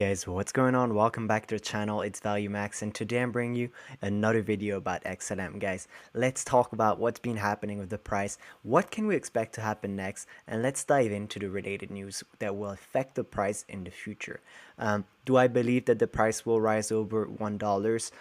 Guys, what's going on? Welcome back to the channel. It's Value Max, and today I'm bringing you another video about XLM. Guys, let's talk about what's been happening with the price, what can we expect to happen next, and let's dive into the related news that will affect the price in the future. Do I believe that the price will rise over $1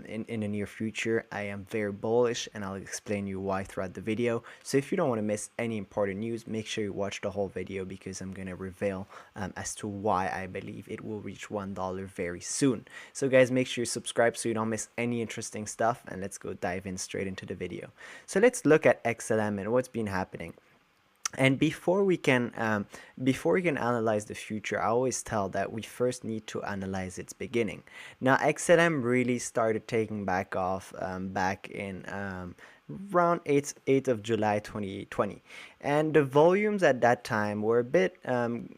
in the near future? I am very bullish, and I'll explain you why throughout the video. So if you don't want to miss any important news, make sure you watch the whole video because I'm going to reveal as to why I believe it will reach $1 very soon. So guys, make sure you subscribe so you don't miss any interesting stuff, and let's go dive in straight into the video. So let's look at XLM and what's been happening. And before we can analyze the future, I always tell that we first need to analyze its beginning. Now, XLM really started taking back off back in around 8th of July 2020, and the volumes at that time were a bit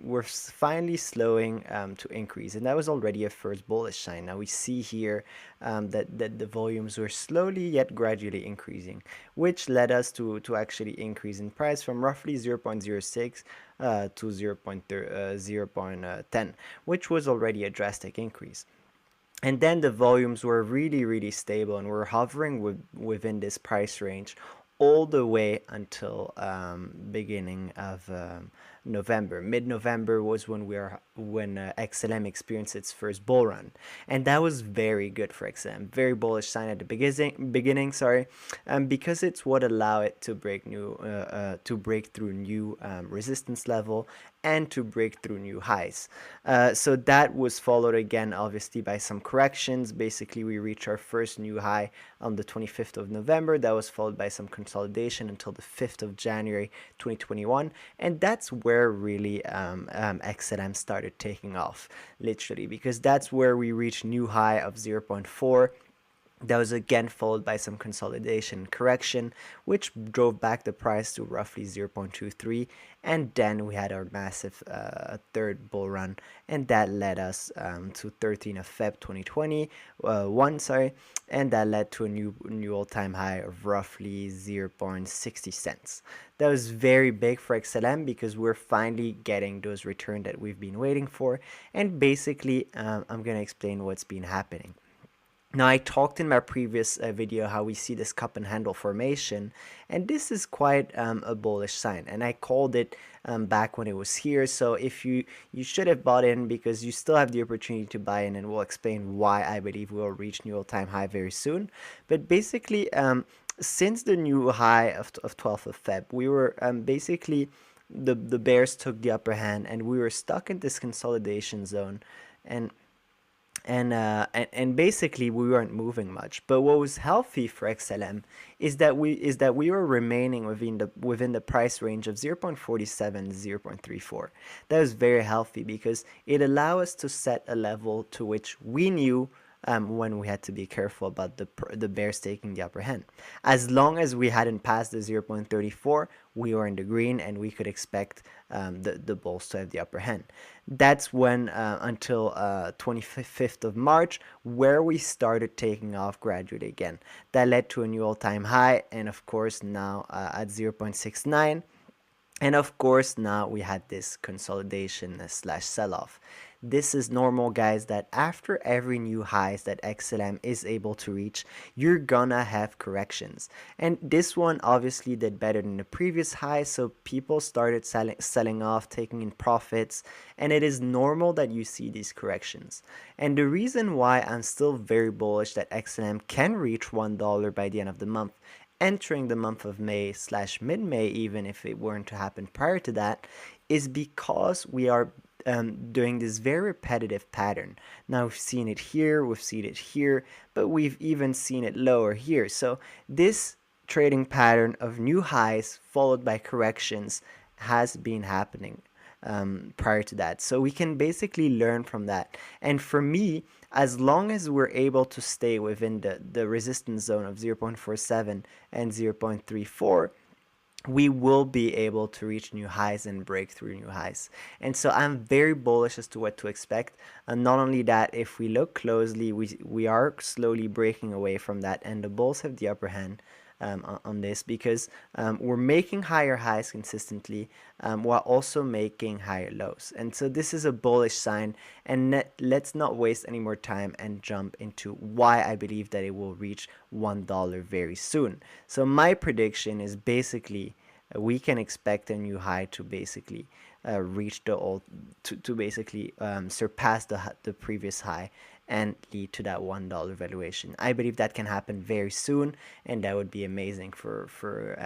were finally slowing to increase, and that was already a first bullish sign. Now we see here that the volumes were slowly yet gradually increasing, which led us to actually increase in price from roughly 0.06 to 0.10, which was already a drastic increase. And then the volumes were really stable and were hovering within this price range all the way until beginning of November. Mid-November was when XLM experienced its first bull run, and that was very good for XLM. Very bullish sign at the beginning, sorry, because it's what allowed it to break through new resistance level and to break through new highs. So that was followed again, obviously, by some corrections. Basically, we reached our first new high on the 25th of November. That was followed by some consolidation until the 5th of January 2021. And that's where really XLM started taking off, literally, because that's where we reached new high of 0.4. That was again followed by some consolidation and correction, which drove back the price to roughly 0.23, and then we had our massive third bull run, and that led us to 13th of Feb 2021, and that led to a new all-time high of roughly 0.60 cents. That was very big for XLM because we're finally getting those returns that we've been waiting for, and basically I'm gonna explain what's been happening. Now, I talked in my previous video how we see this cup and handle formation, and this is quite a bullish sign, and I called it back when it was here. So if you should have bought in, because you still have the opportunity to buy in, and we'll explain why I believe we'll reach new all-time high very soon. But basically, since the new high of 12th of Feb, we were basically the bears took the upper hand, and we were stuck in this consolidation zone, and basically we weren't moving much. But what was healthy for XLM is that we were remaining within the price range of 0.47 to 0.34. That was very healthy because it allowed us to set a level to which we knew when we had to be careful about the bears taking the upper hand. As long as we hadn't passed the 0.34, we were in the green, and we could expect the bulls to have the upper hand. That's when until 25th of March, where we started taking off gradually again. That led to a new all-time high, and of course now at 0.69. And of course, now we had this consolidation slash sell-off. This is normal, guys, that after every new highs that XLM is able to reach, you're gonna have corrections. And this one obviously did better than the previous high, so people started selling off, taking in profits, and it is normal that you see these corrections. And the reason why I'm still very bullish that XLM can reach $1 by the end of the month, entering the month of May slash mid-May, even if it weren't to happen prior to that, is because we are doing this very repetitive pattern. Now we've seen it here, but we've even seen it lower here. So this trading pattern of new highs followed by corrections has been happening prior to that. So we can basically learn from that. And for me, as long as we're able to stay within the resistance zone of 0.47 and 0.34, we will be able to reach new highs and break through new highs. And so I'm very bullish as to what to expect. And not only that, if we look closely, we are slowly breaking away from that, and the bulls have the upper hand. on this, because we're making higher highs consistently while also making higher lows. And so this is a bullish sign, and let's not waste any more time and jump into why I believe that it will reach $1 very soon. So my prediction is basically we can expect a new high to basically reach the old, to basically surpass the previous high and lead to that $1 valuation. I believe that can happen very soon, and that would be amazing for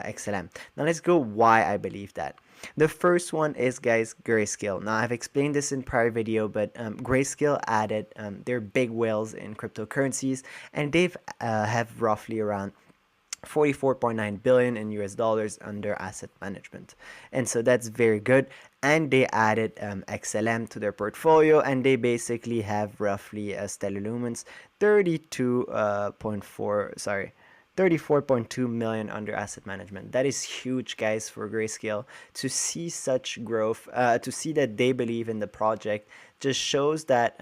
XLM. Now let's go why I believe that. The first one is, guys, Grayscale. Now I've explained this in prior video, but Grayscale added their big whales in cryptocurrencies, and they've have roughly around 44.9 billion in US dollars under asset management, and so that's very good. And they added XLM to their portfolio, and they basically have roughly Stellar Lumens 34.2 million under asset management. That is huge, guys, for Grayscale. To see such growth, to see that they believe in the project, just shows that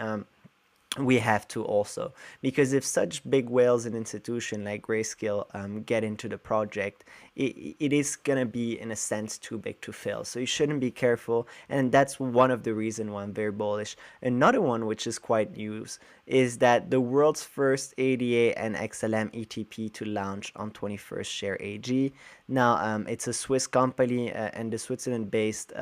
we have to also, because if such big whales and institution like Grayscale get into the project, it is gonna be, in a sense, too big to fail. So you shouldn't be careful, and that's one of the reasons why I'm very bullish. Another one, which is quite news, is that the world's first ADA and XLM ETP to launch on 21st Share AG. Now it's a Swiss company, and the Switzerland-based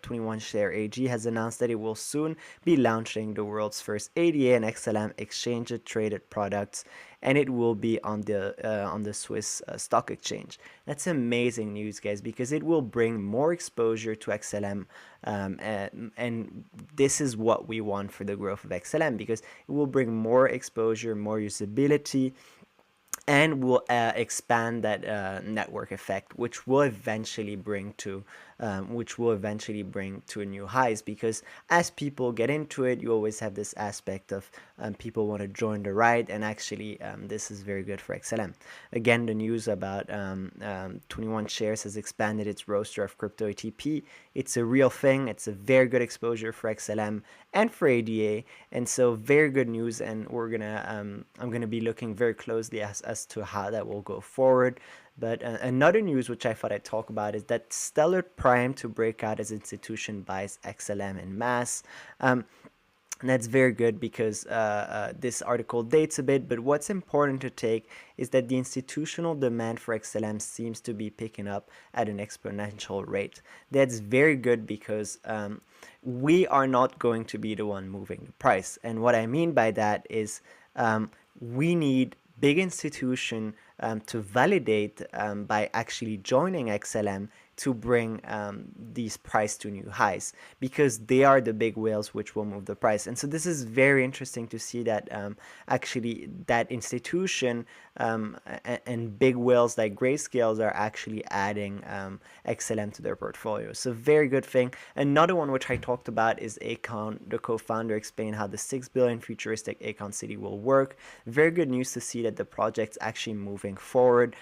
21 Share AG has announced that it will soon be launching the world's first ADA and XLM exchange-traded products, and it will be on the Swiss stock exchange. That's amazing news, guys, because it will bring more exposure to XLM, and this is what we want for the growth of XLM, because it will bring more exposure, more usability, and will expand that network effect, which will eventually bring to new highs. Because as people get into it, you always have this aspect of people want to join the ride, and actually this is very good for XLM. Again, the news about 21 Shares has expanded its roster of crypto ETP. It's a real thing. It's a very good exposure for XLM and for ADA, and so very good news. And I'm gonna be looking very closely as to how that will go forward. But another news which I thought I'd talk about is that Stellar primed to break out as institution buys XLM in mass. And that's very good, because this article dates a bit, but what's important to take is that the institutional demand for XLM seems to be picking up at an exponential rate. That's very good, because we are not going to be the one moving the price. And what I mean by that is we need big institution to validate by actually joining XLM to bring these price to new highs, because they are the big whales which will move the price. And so this is very interesting to see that actually that institution and big whales like Grayscale are actually adding XLM to their portfolio. So very good thing. Another one which I talked about is Akon. The co-founder explained how the 6 billion futuristic Akon city will work. Very good news to see that the project's actually moving forward.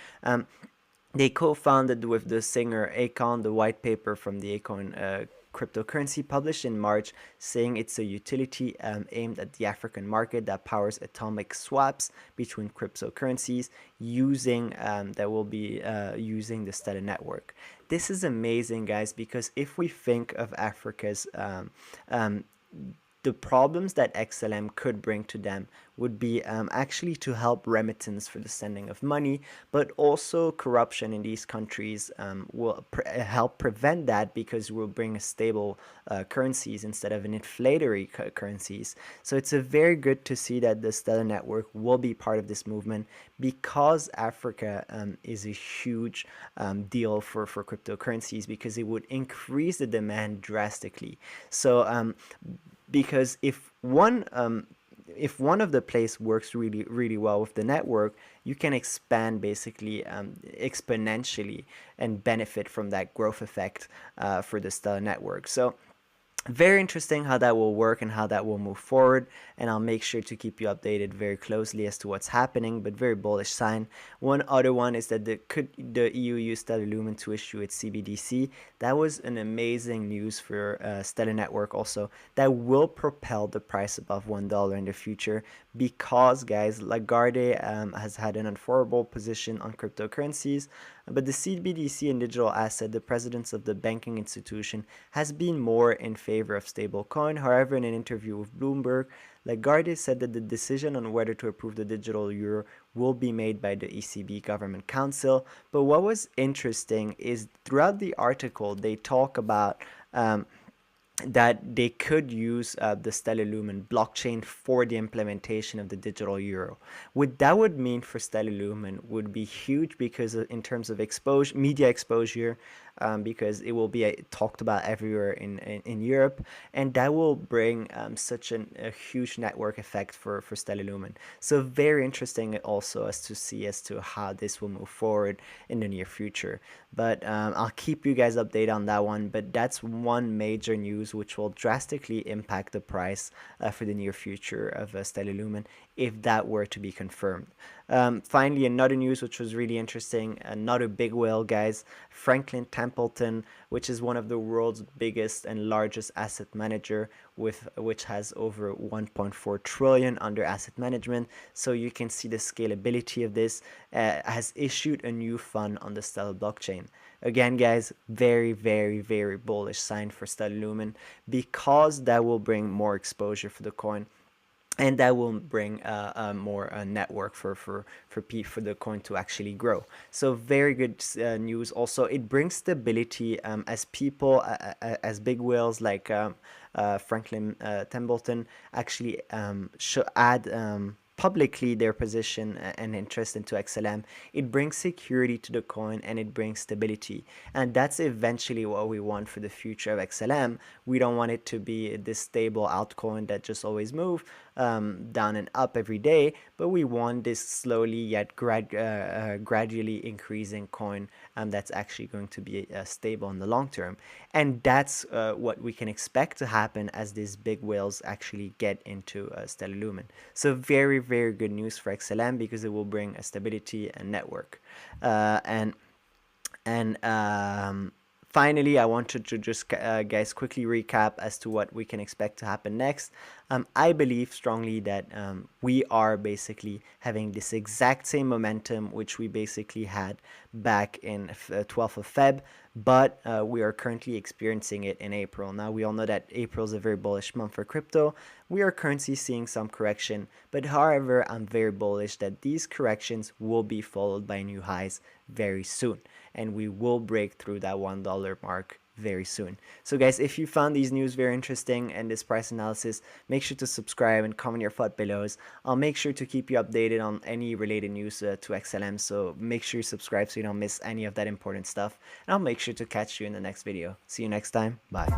They co-founded with the singer Akon the white paper from the Akon cryptocurrency, published in March, saying it's a utility aimed at the African market that powers atomic swaps between cryptocurrencies using using the Stellar network. This is amazing, guys, because if we think of Africa's the problems that XLM could bring to them would be actually to help remittance for the sending of money, but also corruption in these countries will help prevent that, because we'll bring a stable currencies instead of an inflationary currencies. So it's a very good to see that the Stellar network will be part of this movement, because Africa is a huge deal for cryptocurrencies, because it would increase the demand drastically. So because if one of the place works really well with the network, you can expand basically exponentially and benefit from that growth effect for the Stellar network. So Very interesting how that will work and how that will move forward, and I'll make sure to keep you updated very closely as to what's happening, but very bullish sign. One other one is that the EU use Stellar Lumen to issue its CBDC. That was an amazing news for Stellar Network also. That will propel the price above $1 in the future because, guys, Lagarde has had an unfavorable position on cryptocurrencies, but the CBDC and digital asset, the presidents of the banking institution, has been more in favor of stablecoin. However, in an interview with Bloomberg, Lagarde said that the decision on whether to approve the digital euro will be made by the ECB Government Council. But what was interesting is throughout the article, they talk about that they could use the Stellar Lumen blockchain for the implementation of the digital euro. What that would mean for Stellar Lumen would be huge because in terms of exposure, media exposure, because it will be talked about everywhere in Europe, and that will bring such a huge network effect for Stellar Lumen. So very interesting also as to how this will move forward in the near future. But I'll keep you guys updated on that one. But that's one major news which will drastically impact the price for the near future of Stellar Lumen if that were to be confirmed. Finally, another news which was really interesting, another big whale, guys, Franklin Templeton, which is one of the world's biggest and largest asset manager, which has over 1.4 trillion under asset management. So you can see the scalability of this, has issued a new fund on the Stellar blockchain. Again, guys, very, very, very bullish sign for Stellar Lumen because that will bring more exposure for the coin, and that will bring more network for the coin to actually grow. So very good news. Also, it brings stability as people, as big whales like Franklin Templeton actually should add publicly their position and interest into XLM. It brings security to the coin and it brings stability, and that's eventually what we want for the future of XLM. We don't want it to be this stable altcoin that just always move down and up every day, but we want this slowly yet gradually increasing coin that's actually going to be stable in the long term. And that's what we can expect to happen as these big whales actually get into Stellar Lumen. So very, very good news for XLM because it will bring a stability and network. Finally, I wanted to just guys quickly recap as to what we can expect to happen next. I believe strongly that we are basically having this exact same momentum which we basically had back in 12th of Feb, but we are currently experiencing it in April. Now, we all know that April is a very bullish month for crypto. We are currently seeing some correction, but however, I'm very bullish that these corrections will be followed by new highs very soon, and we will break through that $1 mark very soon. So guys, if you found these news very interesting and this price analysis, make sure to subscribe and comment your thought below. I'll make sure to keep you updated on any related news to XLM, so make sure you subscribe so you don't miss any of that important stuff, and I'll make sure to catch you in the next video. See you next time. Bye.